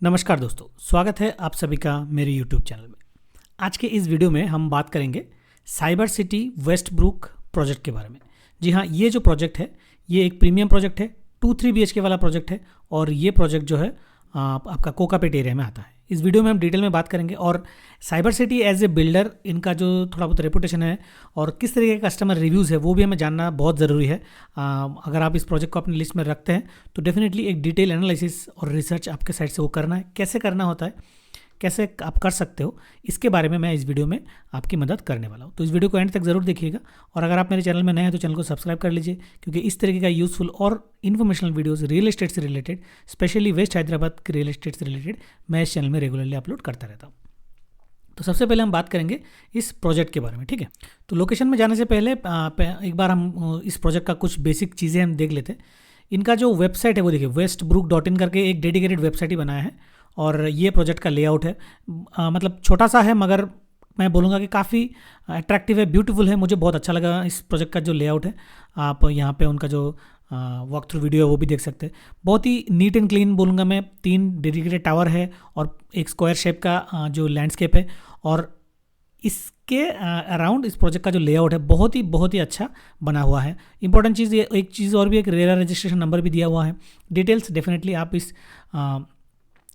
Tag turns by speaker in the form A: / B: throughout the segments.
A: नमस्कार दोस्तों, स्वागत है आप सभी का मेरे YouTube चैनल में। आज के इस वीडियो में हम बात करेंगे साइबर सिटी वेस्टब्रुक प्रोजेक्ट के बारे में। जी हाँ, ये जो प्रोजेक्ट है ये एक प्रीमियम प्रोजेक्ट है, 2-3 BHK वाला प्रोजेक्ट है और ये प्रोजेक्ट जो है आपका कोकापेट एरिया में आता है। इस वीडियो में हम डिटेल में बात करेंगे और cyber city as a builder इनका जो थोड़ा बहुत रेपुटेशन है और किस तरीके के कस्टमर रिव्यूज़ है वो भी हमें जानना बहुत ज़रूरी है। अगर आप इस प्रोजेक्ट को अपनी लिस्ट में रखते हैं तो डेफिनेटली एक डिटेल एनालिसिस और रिसर्च आपके साइड से वो करना है। कैसे करना होता है, कैसे आप कर सकते हो, इसके बारे में मैं इस वीडियो में आपकी मदद करने वाला हूँ। तो इस वीडियो को एंड तक ज़रूर देखिएगा और अगर आप मेरे चैनल में नए हैं तो चैनल को सब्सक्राइब कर लीजिए, क्योंकि इस तरीके का यूज़फुल और इन्फॉर्मेशनल वीडियोस रियल एस्टेट से रिलेटेड, स्पेशली वेस्ट हैदराबाद के रियल एस्टेट से रिलेटेड मैं इस चैनल में रेगुलरली अपलोड करता रहता हूँ। तो सबसे पहले हम बात करेंगे इस प्रोजेक्ट के बारे में, ठीक है। तो लोकेशन में जाने से पहले एक बार हम इस प्रोजेक्ट का कुछ बेसिक चीज़ें हम देख लेते हैं। इनका जो वेबसाइट है वो देखिए, westbrook.in करके एक डेडिकेटेड वेबसाइट ही बनाया है और ये प्रोजेक्ट का लेआउट है। मतलब छोटा सा है मगर मैं बोलूँगा कि काफ़ी अट्रैक्टिव है, ब्यूटीफुल है। मुझे बहुत अच्छा लगा इस प्रोजेक्ट का जो लेआउट है। आप यहाँ पे उनका जो वॉक थ्रू वीडियो है वो भी देख सकते हैं। बहुत ही नीट एंड क्लीन बोलूँगा मैं। 3 डेडिकेटेड टावर है और एक स्क्वायर शेप का जो लैंडस्केप है और इसके अराउंड इस प्रोजेक्ट का जो लेआउट है बहुत ही अच्छा बना हुआ है। इंपॉर्टेंट चीज़ ये, एक चीज़ और भी, एक रेरा रजिस्ट्रेशन नंबर भी दिया हुआ है। डिटेल्स डेफिनेटली आप इस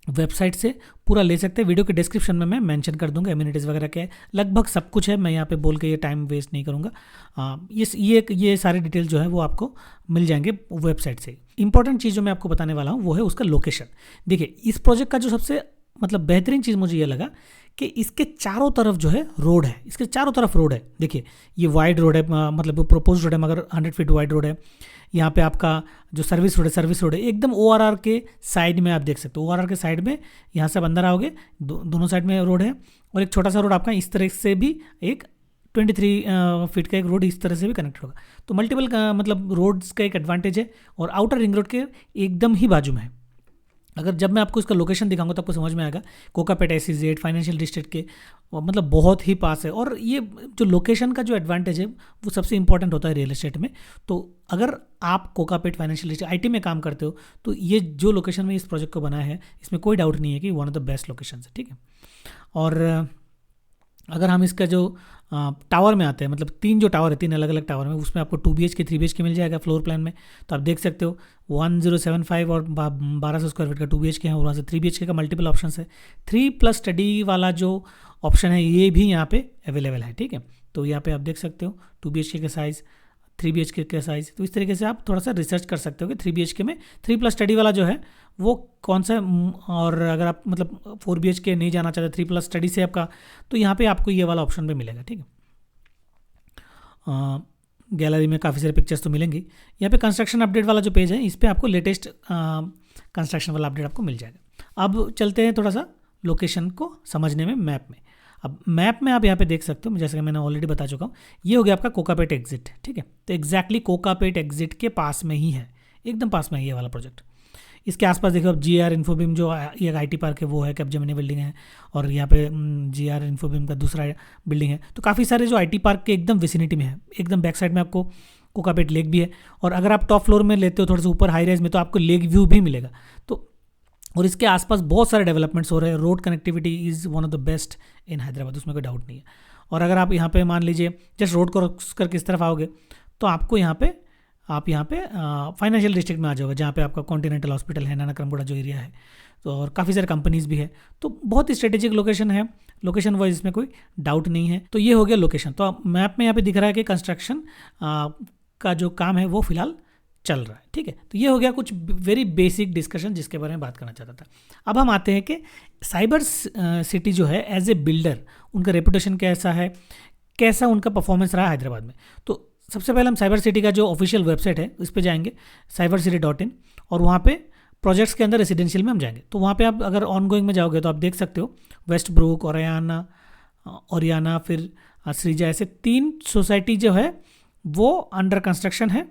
A: वेबसाइट से पूरा ले सकते हैं। वीडियो के डिस्क्रिप्शन में मैं मेंशन कर दूंगा, एमिनिटीज़ वगैरह के लगभग सब कुछ है। मैं यहाँ पे बोल के ये टाइम वेस्ट नहीं करूँगा। ये सारे डिटेल जो है वो आपको मिल जाएंगे वेबसाइट से। इंपॉर्टेंट चीज़ जो मैं आपको बताने वाला हूँ वो है उसका लोकेशन। देखिए, इस प्रोजेक्ट का जो सबसे बेहतरीन चीज़ मुझे ये लगा कि इसके चारों तरफ जो है रोड है। इसके चारों तरफ रोड है। देखिए, ये वाइड रोड है, मतलब प्रोपोज रोड है मगर 100 फीट वाइड रोड है। यहाँ पे आपका जो सर्विस रोड है एकदम ORR के साइड में आप देख सकते हो। ORR के साइड में यहाँ से आप अंदर आओगे, दोनों साइड में रोड है और एक छोटा सा रोड आपका इस तरह से भी एक 23 फीट का एक रोड इस तरह से भी कनेक्ट होगा। तो मल्टीपल मतलब रोड्स का एक एडवांटेज है और आउटर रिंग रोड के एकदम ही बाजू में है। अगर जब मैं आपको इसका लोकेशन दिखाऊंगा तो आपको समझ में आएगा। कोकापेट SEZ फाइनेंशियल डिस्ट्रिक्ट के मतलब बहुत ही पास है और ये जो लोकेशन का जो एडवांटेज है वो सबसे इंपॉर्टेंट होता है रियल एस्टेट में। तो अगर आप कोकापेट फाइनेंशियल डिस्ट्रिक्ट IT में काम करते हो तो ये जो लोकेशन में इस प्रोजेक्ट को बनाया है इसमें कोई डाउट नहीं है कि one of the best location है, ठीक है। और अगर हम इसका जो टावर में आते हैं, मतलब 3 जो टावर है, 3 अलग अलग टावर में, उसमें आपको 2 BHK 3 BHK मिल जाएगा फ्लोर प्लान में। तो आप देख सकते हो 1075 और 1200 स्क्वायर फीट का 2 BHK है और वहाँ से 3 BHK का मल्टीपल ऑप्शन है। 3+ स्टडी वाला जो ऑप्शन है ये भी यहाँ पे अवेलेबल है, ठीक है। तो यहाँ पे आप देख सकते हो 2 BHK का साइज़, 3 BHK का साइज़। तो इस तरीके से आप थोड़ा सा रिसर्च कर सकते हो कि 3 BHK में 3+ स्टडी वाला जो है वो कौन सा है। और अगर आप मतलब 4 BHK नहीं जाना चाहते 3+ स्टडी से आपका, तो यहाँ पे आपको ये वाला ऑप्शन भी मिलेगा, ठीक है। गैलरी में काफ़ी सारे पिक्चर्स तो मिलेंगी। यहाँ पे कंस्ट्रक्शन अपडेट वाला जो पेज है इस पर आपको लेटेस्ट कंस्ट्रक्शन वाला अपडेट आपको मिल जाएगा। अब चलते हैं थोड़ा सा लोकेशन को समझने में मैप में। अब मैप में आप यहाँ पे देख सकते हो, जैसे कि मैंने ऑलरेडी बता चुका हूँ, ये हो गया आपका कोकापेट एग्जिट, ठीक है। तो एग्जैक्टली कोकापेट एग्जिट के पास में ही है, एकदम पास में ही है वाला प्रोजेक्ट। इसके आसपास देखो अब GR इन्फोबीम जो एक IT पार्क है वो है, कैपजेमिनी बिल्डिंग है और यहाँ पे GR इन्फोबीम का दूसरा बिल्डिंग है। तो काफ़ी सारे जो IT पार्क के एकदम विसिनिटी में है। एकदम बैक साइड में आपको कोकापेट लेक भी है और अगर आप टॉप फ्लोर में लेते हो थोड़ा सा ऊपर हाई राइज में तो आपको लेक व्यू भी मिलेगा। तो और इसके आसपास बहुत सारे डेवलपमेंट्स हो रहे हैं। Road connectivity is one of the best in Hyderabad, उसमें कोई डाउट नहीं है। और अगर आप यहाँ पे मान लीजिए जस्ट रोड क्रॉस करके इस तरफ आओगे तो आपको यहाँ पे फाइनेंशियल डिस्ट्रिक्ट में आ जाओगे, जहाँ पे आपका कॉन्टिनेंटल हॉस्पिटल है, नानाक्रमगुड़ा जो एरिया है। तो और काफ़ी सारे कंपनीज़ भी है। तो बहुत ही स्ट्रेटेजिक लोकेशन है, लोकेशन वाइज इसमें कोई डाउट नहीं है। तो ये हो गया लोकेशन। तो मैप में यहाँ पे दिख रहा है कि कंस्ट्रक्शन का जो काम है वो फिलहाल चल रहा है, ठीक है। तो ये हो गया कुछ वेरी बेसिक डिस्कशन जिसके बारे में बात करना चाहता था। अब हम आते हैं कि साइबर सिटी जो है एज ए बिल्डर उनका रेपुटेशन कैसा है, कैसा उनका परफॉर्मेंस रहा हैदराबाद में। तो सबसे पहले हम साइबर सिटी का जो ऑफिशियल वेबसाइट है उस पर जाएंगे, cybercity.in, और वहाँ पे प्रोजेक्ट्स के अंदर रेसिडेंशियल में हम जाएंगे। तो वहाँ पे आप अगर ऑन गोइंग में जाओगे तो आप देख सकते हो वेस्टब्रुक, ओरियाना फिर श्रीजा, ऐसे 3 सोसाइटी जो है वो अंडर कंस्ट्रक्शन है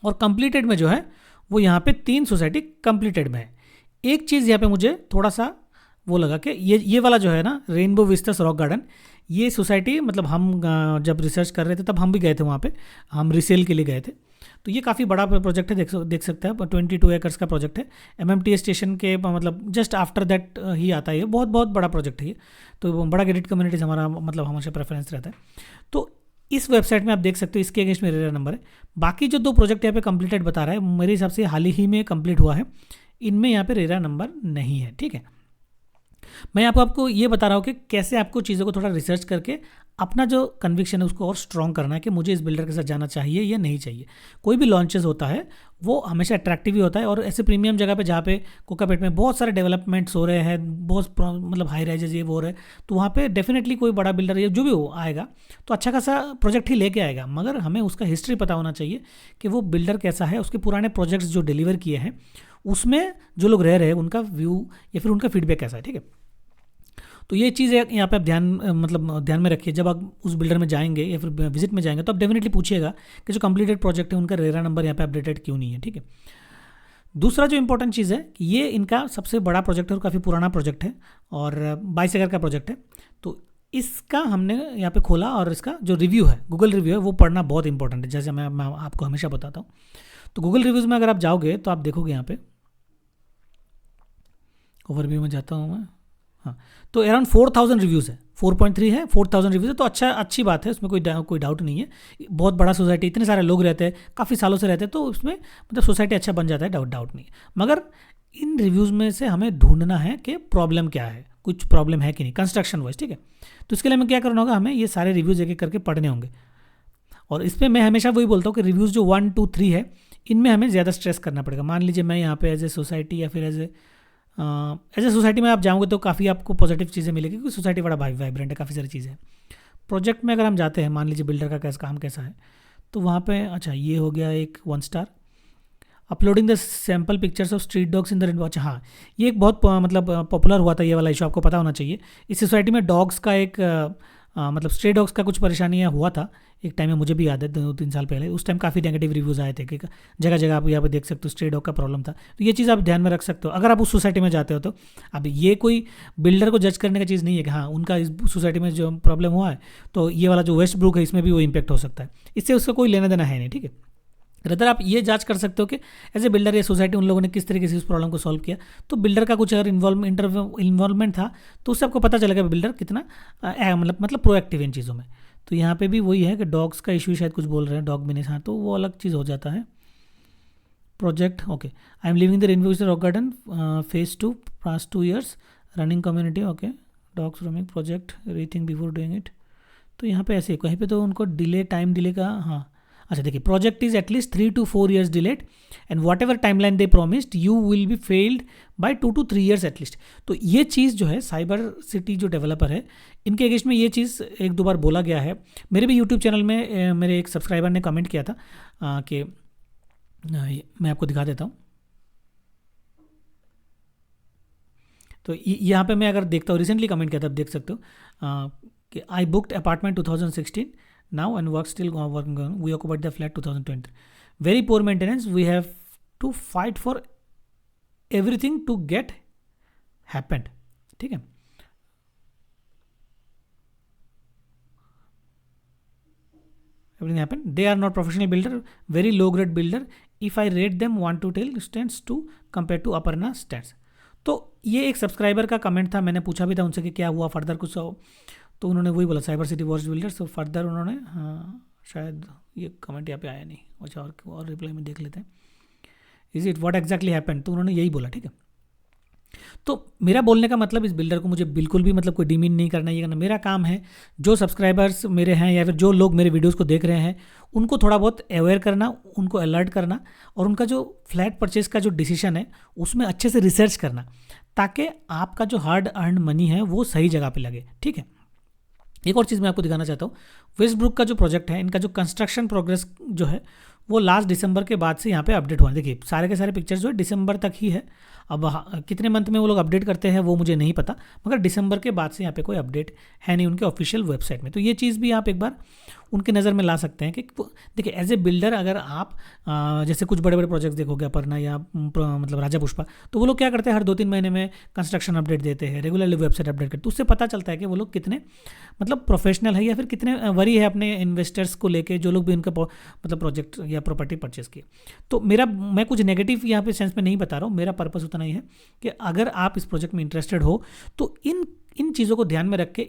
A: और कंप्लीटेड में जो है वो यहाँ पे 3 सोसाइटी कंप्लीटेड में है। एक चीज़ यहाँ पे मुझे थोड़ा सा वो लगा कि ये वाला जो है ना, रेनबो विस्टास रॉक गार्डन, ये सोसाइटी मतलब हम जब रिसर्च कर रहे थे तब हम भी गए थे वहाँ पे, हम रिसेल के लिए गए थे। तो ये काफ़ी बड़ा प्रोजेक्ट है, देख सकते हैं 22 एकर्स का प्रोजेक्ट है। एमएमटीएस स्टेशन के मतलब जस्ट आफ्टर दैट ही आता है। ये बहुत बहुत बड़ा प्रोजेक्ट है ये। तो बड़ा गेटेड कम्युनिटीज़ हमारा मतलब हमेशा प्रेफरेंस रहता है। तो इस वेबसाइट में आप देख सकते हो इसके अगेंस्ट में रेरा नंबर है। बाकी जो 2 प्रोजेक्ट यहाँ पे कंप्लीटेड बता रहा है, मेरे हिसाब से हाल ही में कंप्लीट हुआ है, इनमें यहाँ पे रेरा नंबर नहीं है। ठीक है, मैं आपको ये बता रहा हूँ कि कैसे आपको चीज़ों को थोड़ा रिसर्च करके अपना जो कन्विक्शन है उसको और स्ट्रॉन्ग करना है कि मुझे इस बिल्डर के साथ जाना चाहिए या नहीं चाहिए। कोई भी लॉन्चेस होता है वो हमेशा अट्रैक्टिव ही होता है, और ऐसे प्रीमियम जगह पे जहाँ पे कोकापेट में बहुत सारे डेवलपमेंट्स हो रहे हैं, बहुत मतलब हाई राइजेज ये वो हो रहे हैं, तो वहाँ पे डेफिनेटली कोई बड़ा बिल्डर या जो भी हो आएगा तो अच्छा खासा प्रोजेक्ट ही लेके आएगा। मगर हमें उसका हिस्ट्री पता होना चाहिए कि वो बिल्डर कैसा है, उसके पुराने प्रोजेक्ट्स जो डिलीवर किए हैं उसमें जो लोग रह रहे हैं उनका व्यू या फिर उनका फीडबैक कैसा है। ठीक है, तो ये चीज़ यहाँ पे आप ध्यान में रखिए। जब आप उस बिल्डर में जाएंगे या फिर विजिट में जाएंगे तो आप डेफिनेटली पूछिएगा कि जो कंप्लीटेड प्रोजेक्ट है उनका रेरा नंबर यहाँ पे अपडेटेड क्यों नहीं है। ठीक है, दूसरा जो इंपॉर्टेंट चीज़ है कि ये इनका सबसे बड़ा प्रोजेक्ट है और काफ़ी पुराना प्रोजेक्ट है और 22 एकड़ का प्रोजेक्ट है। तो इसका हमने यहाँ पे खोला और इसका जो रिव्यू है, गूगल रिव्यू है, वो पढ़ना बहुत इंपॉर्टेंट है, जैसे मैं आपको हमेशा बताता हूँ। तो गूगल रिव्यूज़ में अगर आप जाओगे तो आप देखोगे यहाँ पे ओवरव्यू में जाता हूँ मैं। हाँ, तो अराउंड 4000 रिव्यूज़ है, 4.3 है, 4000 रिव्यूज़ है। तो अच्छी बात है, उसमें कोई डाउट नहीं है। बहुत बड़ा सोसाइटी, इतने सारे लोग रहते हैं, काफ़ी सालों से रहते हैं, तो उसमें मतलब सोसाइटी अच्छा बन जाता है, डाउट नहीं है। मगर इन रिव्यूज़ में से हमें ढूंढना है कि प्रॉब्लम क्या है, कुछ प्रॉब्लम है कि नहीं कंस्ट्रक्शन वाइज। ठीक है, तो इसके लिए हमें क्या करना होगा, हमें ये सारे रिव्यूज़ एक एक करके पढ़ने होंगे। और इस पर मैं हमेशा वही बोलता हूँ कि रिव्यूज़ जो 1, 2, 3 है इनमें हमें ज़्यादा स्ट्रेस करना पड़ेगा। मान लीजिए मैं यहाँ पे एज ए सोसाइटी या फिर एज ए सोसाइटी में आप जाओगे तो काफ़ी आपको पॉजिटिव चीज़ें मिलेगी, क्योंकि सोसाइटी बड़ा वाइब्रेंट है, काफ़ी सारी चीज़ें हैं। प्रोजेक्ट में अगर हम जाते हैं, मान लीजिए बिल्डर का काम कैसा है, तो वहाँ पे अच्छा ये हो गया एक 1 star. Uploading the sample pictures of street dogs in the rain. अच्छा हाँ, ये एक बहुत मतलब पॉपुलर हुआ था ये वाला इशू, आपको पता होना चाहिए। इस सोसाइटी में डॉग्स का एक मतलब स्ट्रे डॉग्स का कुछ परेशानियाँ हुआ था एक टाइम में, मुझे भी याद है 2-3 साल पहले। उस टाइम काफ़ी नेगेटिव रिव्यूज़ आए थे कि जगह जगह आप यहाँ पे देख सकते हो स्ट्रे डॉग का प्रॉब्लम था। तो ये चीज़ आप ध्यान में रख सकते हो अगर आप उस सोसाइटी में जाते हो तो। अब ये कोई बिल्डर को जज करने का चीज़ नहीं है कि हाँ उनका इस सोसाइटी में जो प्रॉब्लम हुआ है तो ये वाला जो वेस्ट ब्रुक है इसमें भी वो इम्पैक्ट हो सकता है, इससे उसका कोई लेना देना है नहीं। ठीक है, रदर आप ये जांच कर सकते हो कि एज ए बिल्डर या सोसाइटी उन लोगों ने किस तरीके से उस प्रॉब्लम को सॉल्व किया। तो बिल्डर का कुछ अगर इन्वॉल्वमेंट था तो उससे आपको पता चलेगा बिल्डर कितना मतलब प्रोएक्टिव इन चीज़ों में। तो यहाँ पे भी वही है कि डॉग्स का इशू शायद कुछ बोल रहे हैं, डॉग बिजनेस, हाँ तो वो अलग चीज़ हो जाता है। Project okay, I am living the Rainview Rock Garden phase 2 past 2 years running community. Okay, dogs roaming project rethink before doing it. तो यहाँ पे ऐसे कहीं पे तो उनको टाइम डिले का, हाँ अच्छा देखिए, project is at least 3 to 4 years delayed and whatever timeline they promised you will be failed by 2 to 3 years at least. तो ये चीज़ जो है साइबर सिटी जो डेवलपर है इनके अगेंस्ट में ये चीज़ 1-2 बार बोला गया है। मेरे भी यूट्यूब चैनल में मेरे एक सब्सक्राइबर ने कमेंट किया था कि मैं आपको दिखा देता हूँ। तो यहाँ पे मैं अगर देखता हूँ, रिसेंटली कमेंट किया था, आप देख सकते हो कि आई booked apartment 2016 now and work still working on, we occupied the flat 2020, very poor maintenance, we have to fight for everything to get happened। ठीक है, everything happened, they are not professional builder, very low grade builder, if I rate them 1 to 10 stands to compare to Aparna stands। तो ये एक subscriber का comment था, मैंने पूछा भी था उनसे कि क्या हुआ फर्दर कुछ, तो उन्होंने वही बोला साइबर सिटी वर्स्ट बिल्डर्स। तो फर्दर उन्होंने, हाँ शायद ये कमेंट यहाँ पे आया नहीं, अच्छा और रिप्लाई में देख लेते हैं, is it what exactly happened, तो उन्होंने यही बोला। ठीक है, तो मेरा बोलने का मतलब इस बिल्डर को मुझे बिल्कुल भी मतलब कोई डिमीन नहीं करना, ये करना मेरा काम है। जो सब्सक्राइबर्स मेरे हैं या फिर जो लोग मेरे वीडियोस को देख रहे हैं उनको थोड़ा बहुत अवेयर करना, उनको अलर्ट करना, और उनका जो फ्लैट परचेज का जो डिसीजन है उसमें अच्छे से रिसर्च करना, ताकि आपका जो हार्ड अर्न मनी है वो सही जगह पर लगे। ठीक है, एक और चीज़ मैं आपको दिखाना चाहता हूँ, वेस्ट ब्रुक का जो प्रोजेक्ट है, इनका जो कंस्ट्रक्शन प्रोग्रेस जो है वो लास्ट दिसंबर के बाद से यहाँ पे अपडेट हुआ है। देखिए सारे के सारे पिक्चर्स जो है दिसंबर तक ही है, अब कितने मंथ में वो लोग अपडेट करते हैं वो मुझे नहीं पता, मगर दिसंबर के बाद से यहाँ पे कोई अपडेट है नहीं उनके ऑफिशियल वेबसाइट में। तो ये चीज़ भी आप एक बार उनके नज़र में ला सकते हैं कि देखिए एज ए बिल्डर अगर आप जैसे कुछ बड़े बड़े प्रोजेक्ट्स देखोगे अपर्णा या मतलब राजा पुष्पा, तो वो लोग क्या करते हैं हर 2-3 महीने में कंस्ट्रक्शन अपडेट देते हैं, रेगुलरली वेबसाइट अपडेट करते हैं। तो उससे पता चलता है कि वो लोग कितने मतलब प्रोफेशनल है या फिर कितने वरी है अपने इन्वेस्टर्स को लेके, जो लोग भी उनका मतलब प्रोजेक्ट या प्रॉपर्टी परचेस किए। तो मैं कुछ नेगेटिव यहाँ पे सेंस में नहीं बता रहा हूँ, मेरा पर्पस उतना ही है कि अगर आप इस प्रोजेक्ट में इंटरेस्टेड हो तो इन चीज़ों को ध्यान में रख के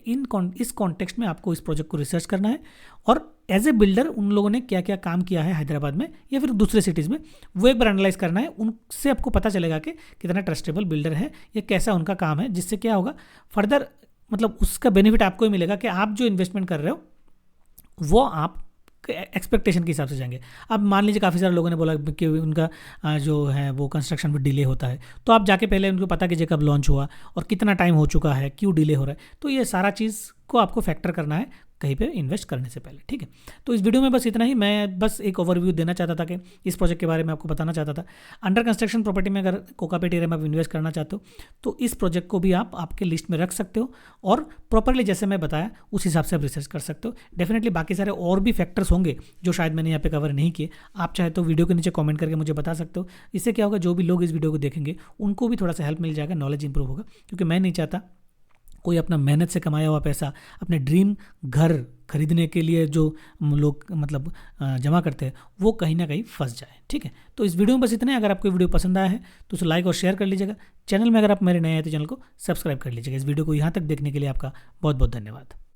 A: इस कॉन्टेक्स्ट में आपको इस प्रोजेक्ट को रिसर्च करना है, और एज ए बिल्डर उन लोगों ने क्या क्या काम किया है हैदराबाद में या फिर दूसरे सिटीज़ में वो एक बार एनालाइज करना है। उनसे आपको पता चलेगा कि कितना ट्रस्टेबल बिल्डर है या कैसा उनका काम है, जिससे क्या होगा फर्दर मतलब उसका बेनिफिट आपको ही मिलेगा कि आप जो इन्वेस्टमेंट कर रहे हो वो आप एक्सपेक्टेशन के हिसाब से जाएंगे। अब मान लीजिए काफ़ी सारे लोगों ने बोला कि उनका जो है वो कंस्ट्रक्शन में डिले होता है, तो आप जाके पहले उनको पता कीजिए कब लॉन्च हुआ और कितना टाइम हो चुका है, क्यों डिले हो रहा है। तो ये सारा चीज़ को आपको फैक्टर करना है कहीं पे इन्वेस्ट करने से पहले, ठीक है। तो इस वीडियो में बस इतना ही, मैं बस एक ओवरव्यू देना चाहता था कि इस प्रोजेक्ट के बारे में आपको बताना चाहता था। अंडर कंस्ट्रक्शन प्रॉपर्टी में अगर कोकापेट एरिया में आप इन्वेस्ट करना चाहते हो तो इस प्रोजेक्ट को भी आप आपके लिस्ट में रख सकते हो, और प्रॉपरली जैसे मैं बताया उस हिसाब से आप रिसर्च कर सकते हो। डेफिनेटली बाकी सारे और भी फैक्टर्स होंगे जो शायद मैंने यहाँ पे कवर नहीं किए, आप चाहे तो वीडियो के नीचे कॉमेंट करके मुझे बता सकते हो। इससे क्या होगा, जो भी लोग इस वीडियो को देखेंगे उनको भी थोड़ा सा हेल्प मिल जाएगा, नॉलेज इंप्रूव होगा, क्योंकि मैं नहीं चाहता कोई अपना मेहनत से कमाया हुआ पैसा अपने ड्रीम घर खरीदने के लिए जो लोग मतलब जमा करते हैं वो कहीं ना कहीं फंस जाए, ठीक है। तो इस वीडियो में बस इतना है। अगर आपको वीडियो पसंद आया है तो उसे लाइक और शेयर कर लीजिएगा। चैनल में अगर आप मेरे नए हैं तो चैनल को सब्सक्राइब कर लीजिएगा। इस वीडियो को यहाँ तक देखने के लिए आपका बहुत बहुत धन्यवाद।